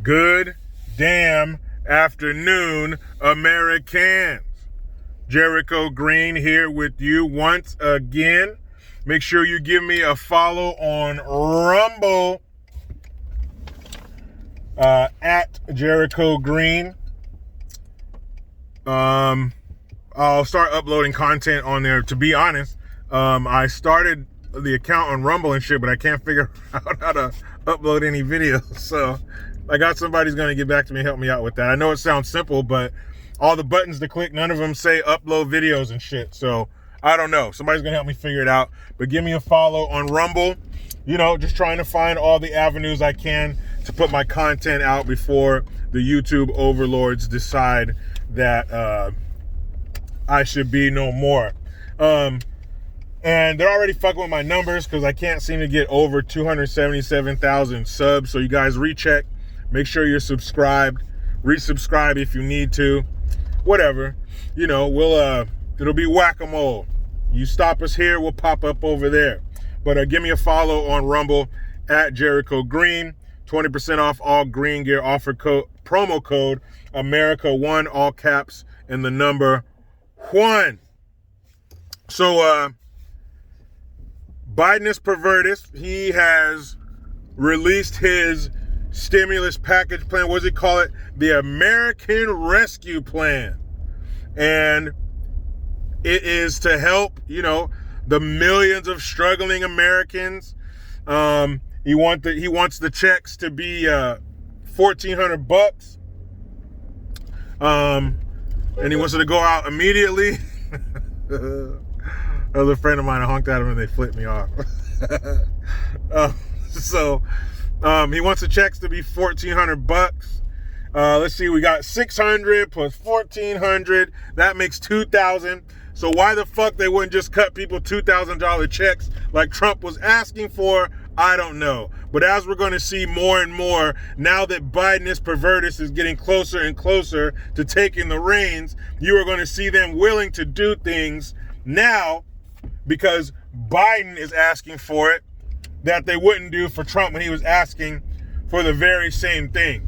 Good damn afternoon, Americans. Jericho Green here with you once again. Make sure you give me a follow on Rumble at Jericho Green. I'll start uploading content on there. To be honest, I started the account on Rumble and shit, but I can't figure out how to upload any videos. So I got somebody who's going to get back to me and help me out with that. I know it sounds simple, but all the buttons to click, none of them say upload videos and shit. So I don't know. Somebody's going to help me figure it out. But give me a follow on Rumble. You know, just trying to find all the avenues I can to put my content out before the YouTube overlords decide that I should be no more. And they're already fucking with my numbers because I can't seem to get over 277,000 subs. So you guys recheck. Make sure you're subscribed. Resubscribe if you need to. Whatever. You know, it'll be whack-a-mole. You stop us here, we'll pop up over there. But give me a follow on Rumble at Jericho Green. 20% off all green gear offer code, promo code America1, all caps, and the number 1. So, Bidenis Pervertis, he has released his stimulus package plan. What does he call it? The American Rescue Plan. And it is to help, you know, the millions of struggling Americans. He wants the checks to be $1,400. And he wants it to go out immediately. Another friend of mine, I honked at him and they flipped me off. He wants the checks to be $1,400. Let's see, we got 600 plus 1,400. That makes 2,000. So why the fuck they wouldn't just cut people $2,000 checks like Trump was asking for, I don't know. But as we're going to see more and more, now that Bidenis Pervertis is getting closer and closer to taking the reins, you are going to see them willing to do things now because Biden is asking for it that they wouldn't do for Trump when he was asking for the very same thing.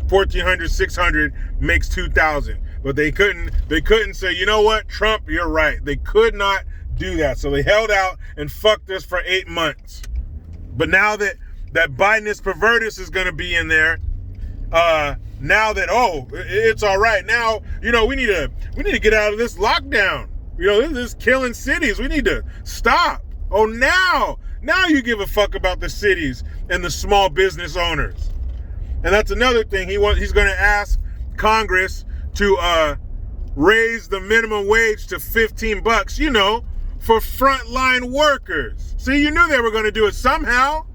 1,400, 600 makes 2,000. But they couldn't say, you know what, Trump, you're right. They could not do that. So they held out and fucked us for 8 months. But now that Bidenis Pervertis is going to be in there, now that, it's all right. Now, you know, we need to get out of this lockdown. You know, this is killing cities. We need to stop. Oh, now you give a fuck about the cities and the small business owners. And that's another thing. He's going to ask Congress to raise the minimum wage to $15, you know, for frontline workers. See, you knew they were going to do it somehow.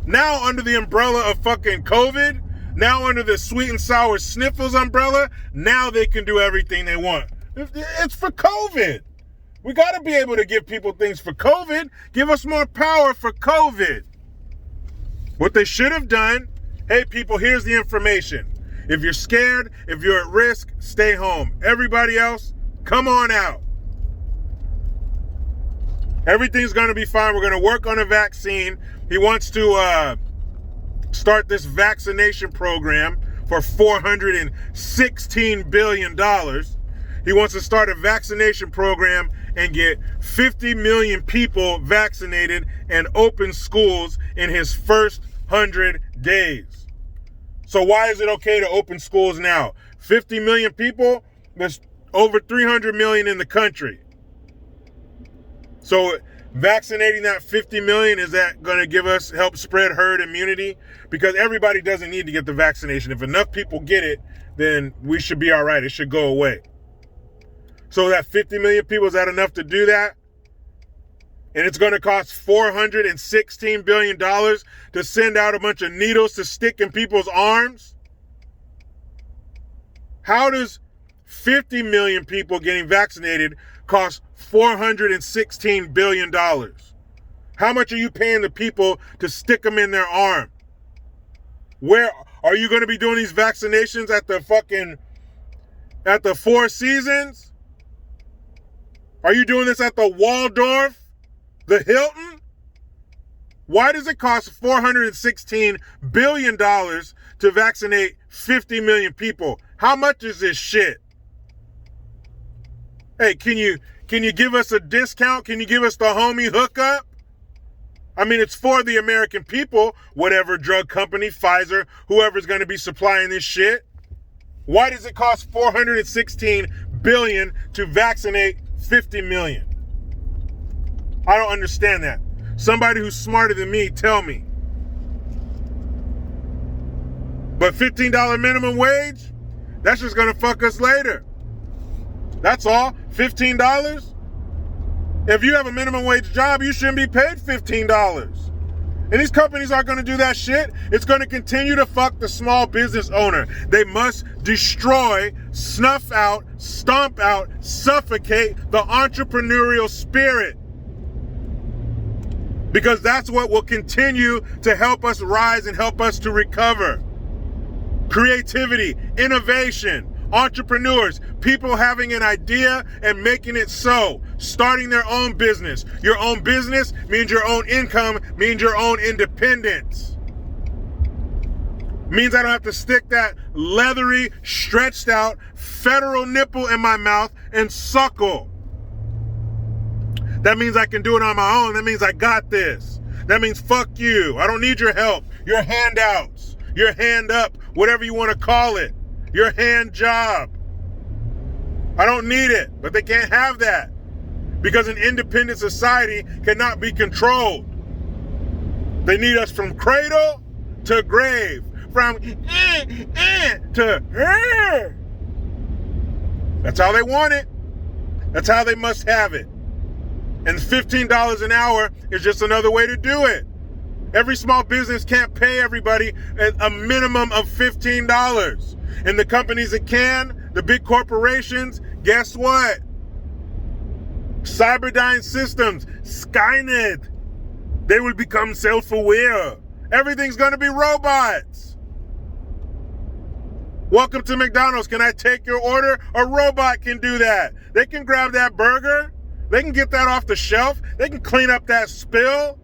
Now under the umbrella of fucking COVID, now under the sweet and sour sniffles umbrella, now they can do everything they want. It's for COVID. We got to be able to give people things for COVID. Give us more power for COVID. What they should have done, hey people, here's the information. If you're scared, if you're at risk, stay home. Everybody else, come on out. Everything's going to be fine. We're going to work on a vaccine. He wants to start this vaccination program for $416 billion. He wants to start a vaccination program and get 50 million people vaccinated and open schools in his first 100 days. So why is it okay to open schools now? 50 million people? There's over 300 million in the country. So vaccinating that 50 million, is that going to help spread herd immunity? Because everybody doesn't need to get the vaccination. If enough people get it, then we should be all right. It should go away. So that 50 million people, is that enough to do that? And it's going to cost $416 billion to send out a bunch of needles to stick in people's arms? How does 50 million people getting vaccinated cost $416 billion? How much are you paying the people to stick them in their arm? Where are you going to be doing these vaccinations at the Four Seasons? Are you doing this at the Waldorf? The Hilton? Why does it cost $416 billion to vaccinate 50 million people? How much is this shit? Hey, can you give us a discount? Can you give us the homie hookup? I mean, it's for the American people, whatever drug company, Pfizer, whoever's going to be supplying this shit. Why does it cost $416 billion to vaccinate 50 million? I don't understand that. Somebody who's smarter than me, tell me. But $15 minimum wage? That's just going to fuck us later. That's all. $15? If you have a minimum wage job, you shouldn't be paid $15. And these companies aren't going to do that shit. It's going to continue to fuck the small business owner. They must destroy, snuff out, stomp out, suffocate the entrepreneurial spirit. Because that's what will continue to help us rise and help us to recover. Creativity, innovation, entrepreneurs, people having an idea and making it so, starting their own business. Your own business means your own income, means your own independence. Means I don't have to stick that leathery, stretched out federal nipple in my mouth and suckle. That means I can do it on my own. That means I got this. That means fuck you. I don't need your help. Your handouts, your hand up, whatever you want to call it. Your hand job. I don't need it, but they can't have that because an independent society cannot be controlled. They need us from cradle to grave, from to That's how they want it. That's how they must have it. And $15 an hour is just another way to do it. Every small business can't pay everybody a minimum of $15. And the companies that can, the big corporations, guess what? Cyberdyne Systems, Skynet, they will become self-aware. Everything's going to be robots. Welcome to McDonald's. Can I take your order? A robot can do that. They can grab that burger. They can get that off the shelf. They can clean up that spill.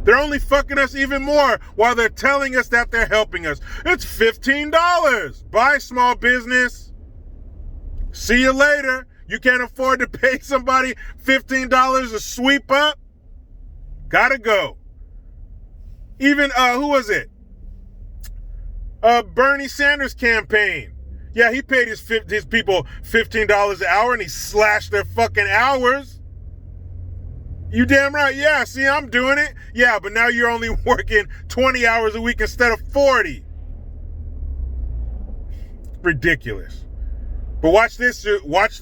They're only fucking us even more while they're telling us that they're helping us. It's $15. Bye, small business. See you later. You can't afford to pay somebody $15 to sweep up? Gotta go. Even, who was it? Bernie Sanders campaign. Yeah, he paid his people $15 an hour and he slashed their fucking hours. You damn right. Yeah, see, I'm doing it. Yeah, but now you're only working 20 hours a week instead of 40. Ridiculous. But watch this. Watch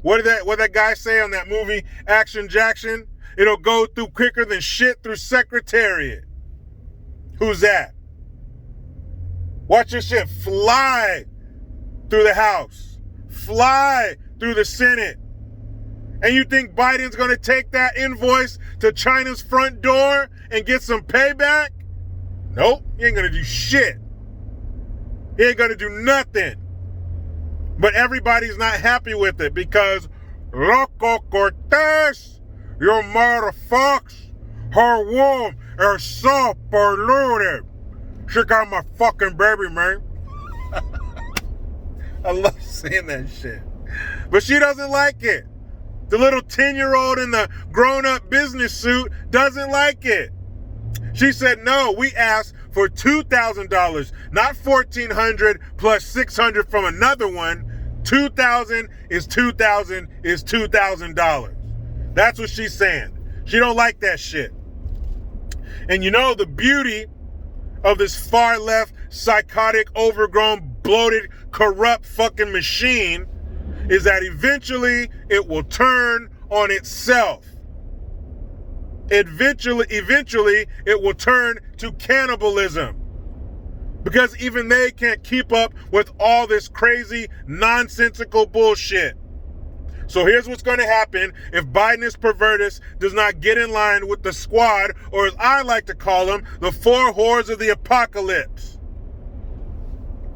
what did that guy say on that movie, Action Jackson? It'll go through quicker than shit through Secretariat. Who's that? Watch your shit fly through the House, fly through the Senate. And you think Biden's going to take that invoice to China's front door and get some payback? Nope, he ain't going to do shit. He ain't going to do nothing. But everybody's not happy with it because Loco Cortez, you motherfuckers, her womb is so polluted. She got my fucking baby, man. I love saying that shit. But she doesn't like it. The little 10-year-old in the grown-up business suit doesn't like it. She said, no, we asked for $2,000, not $1,400 plus $600 from another one. $2,000 is $2,000 is $2,000. That's what she's saying. She don't like that shit. And you know the beauty of this far-left, psychotic, overgrown, bloated, corrupt fucking machine is that eventually it will turn on itself. Eventually it will turn to cannibalism. Because even they can't keep up with all this crazy, nonsensical bullshit. So here's what's going to happen if Bidenis Pervertis does not get in line with the squad, or as I like to call them, the four whores of the apocalypse.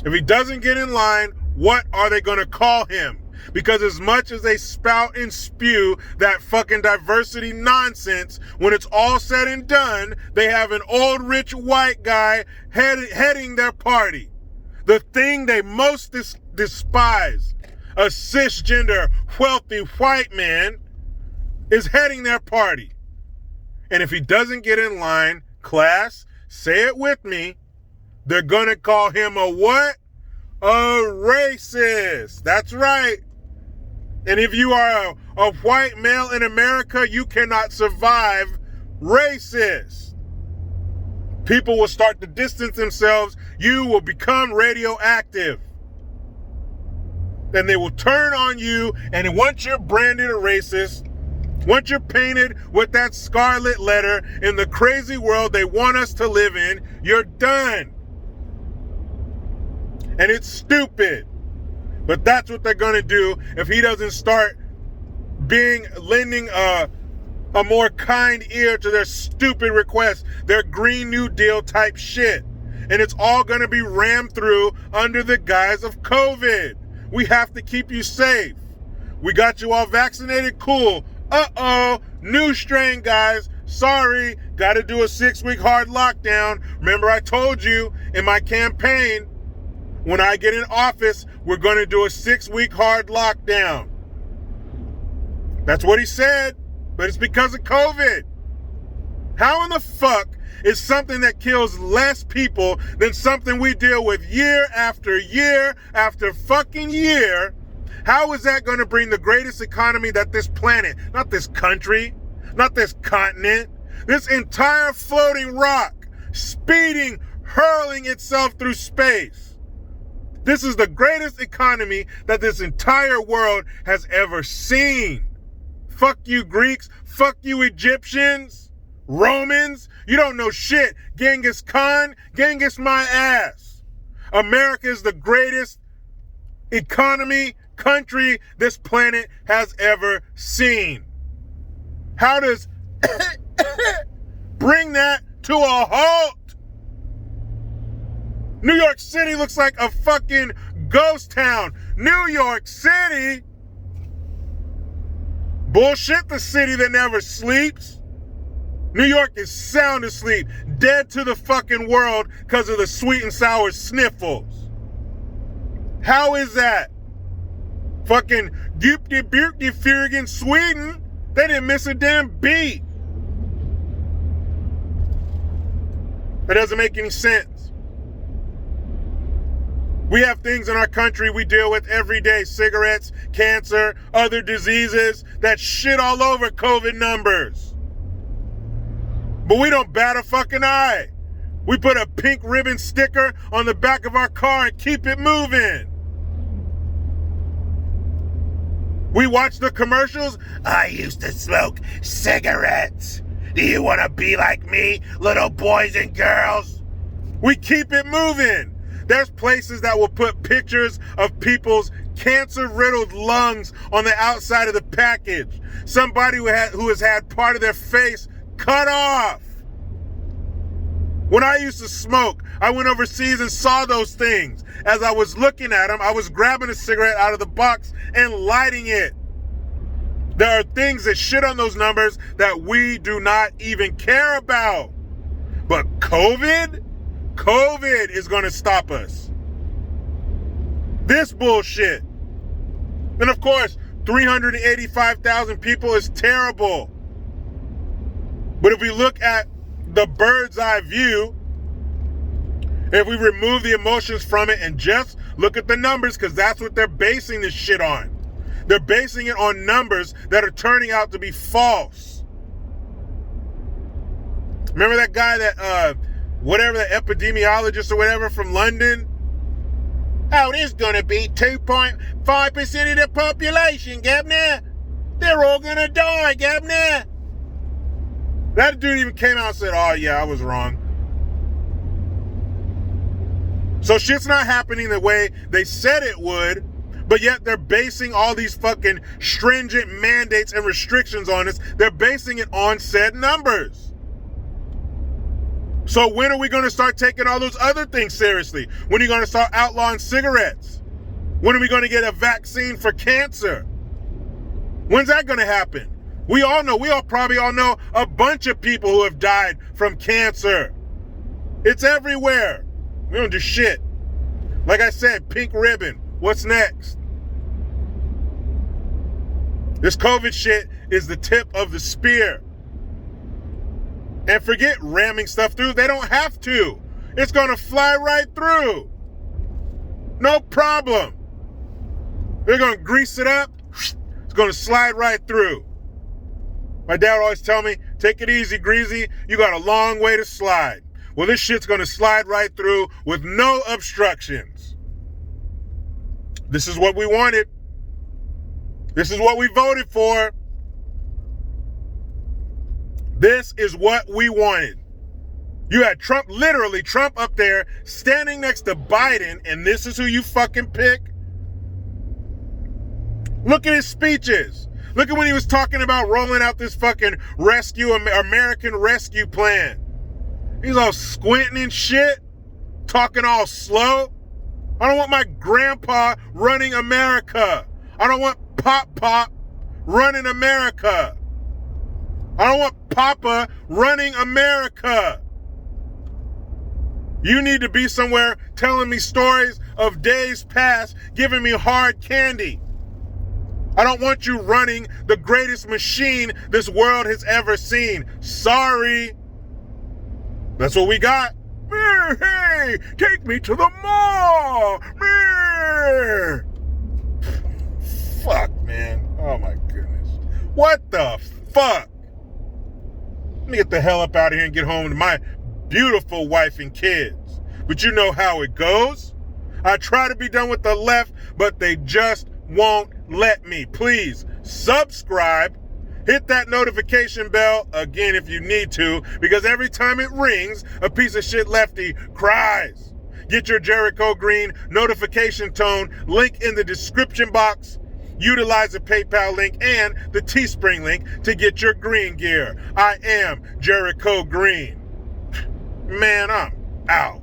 If he doesn't get in line, what are they going to call him? Because as much as they spout and spew that fucking diversity nonsense, when it's all said and done, they have an old rich white guy heading their party. The thing they most despise, a cisgender, wealthy white man, is heading their party. And if he doesn't get in line, class, say it with me, they're gonna call him a what? A racist. That's right. And if you are a white male in America, you cannot survive racist. People will start to distance themselves. You will become radioactive. Then they will turn on you, and once you're branded a racist, once you're painted with that scarlet letter in the crazy world they want us to live in, you're done. And it's stupid. But that's what they're going to do if he doesn't start lending a more kind ear to their stupid requests, their Green New Deal type shit. And it's all going to be rammed through under the guise of COVID. We have to keep you safe. We got you all vaccinated, cool. Uh-oh, new strain, guys. Sorry, got to do a 6-week hard lockdown. Remember I told you in my campaign, when I get in office, we're going to do a 6-week hard lockdown. That's what he said, but it's because of COVID. How in the fuck is something that kills less people than something we deal with year after year after fucking year? How is that going to bring the greatest economy that this planet, not this country, not this continent, this entire floating rock, speeding, hurling itself through space? This is the greatest economy that this entire world has ever seen. Fuck you, Greeks. Fuck you, Egyptians. Romans. You don't know shit. Genghis Khan. Genghis my ass. America is the greatest country this planet has ever seen. How does bring that to a halt? New York City looks like a fucking ghost town. New York City? Bullshit, the city that never sleeps. New York is sound asleep, dead to the fucking world because of the sweet and sour sniffles. How is that? Fucking Furigan, Sweden, they didn't miss a damn beat. It doesn't make any sense. We have things in our country we deal with every day. Cigarettes, cancer, other diseases that shit all over COVID numbers. But we don't bat a fucking eye. We put a pink ribbon sticker on the back of our car and keep it moving. We watch the commercials. I used to smoke cigarettes. Do you want to be like me, little boys and girls? We keep it moving. There's places that will put pictures of people's cancer-riddled lungs on the outside of the package. Somebody who has had part of their face cut off. When I used to smoke, I went overseas and saw those things. As I was looking at them, I was grabbing a cigarette out of the box and lighting it. There are things that shit on those numbers that we do not even care about. But COVID is going to stop us. This bullshit. And of course, 385,000 people is terrible. But if we look at the bird's eye view, if we remove the emotions from it and just look at the numbers, because that's what they're basing this shit on. They're basing it on numbers that are turning out to be false. Remember that guy that, whatever, the epidemiologist or whatever from London? Oh, there's going to be 2.5% of the population, Governor. They're all going to die, Governor. That dude even came out and said, oh, yeah, I was wrong. So shit's not happening the way they said it would, but yet they're basing all these fucking stringent mandates and restrictions on us. They're basing it on said numbers. So when are we going to start taking all those other things seriously? When are you going to start outlawing cigarettes? When are we going to get a vaccine for cancer? When's that going to happen? We probably all know a bunch of people who have died from cancer. It's everywhere. We don't do shit. Like I said, pink ribbon. What's next? This COVID shit is the tip of the spear. And forget ramming stuff through. They don't have to. It's going to fly right through. No problem. They're going to grease it up. It's going to slide right through. My dad would always tell me, take it easy, greasy. You got a long way to slide. Well, this shit's going to slide right through with no obstructions. This is what we wanted. This is what we voted for. This is what we wanted. You had Trump, literally Trump up there standing next to Biden, and this is who you fucking pick? Look at his speeches. Look at when he was talking about rolling out this fucking American rescue plan. He's all squinting and shit, talking all slow. I don't want my grandpa running America. I don't want Pop running America. I don't want Papa running America. You need to be somewhere telling me stories of days past, giving me hard candy. I don't want you running the greatest machine this world has ever seen. Sorry. That's what we got. Hey, take me to the mall. Fuck, man. Oh, my goodness. What the fuck? Let me get the hell up out of here and get home to my beautiful wife and kids. But you know how it goes. I try to be done with the left, but they just won't let me. Please subscribe. Hit that notification bell again if you need to, because every time it rings, a piece of shit lefty cries. Get your Jericho Green notification tone, link in the description box. Utilize the PayPal link and the Teespring link to get your green gear. I am Jericho Green. Man, I'm out.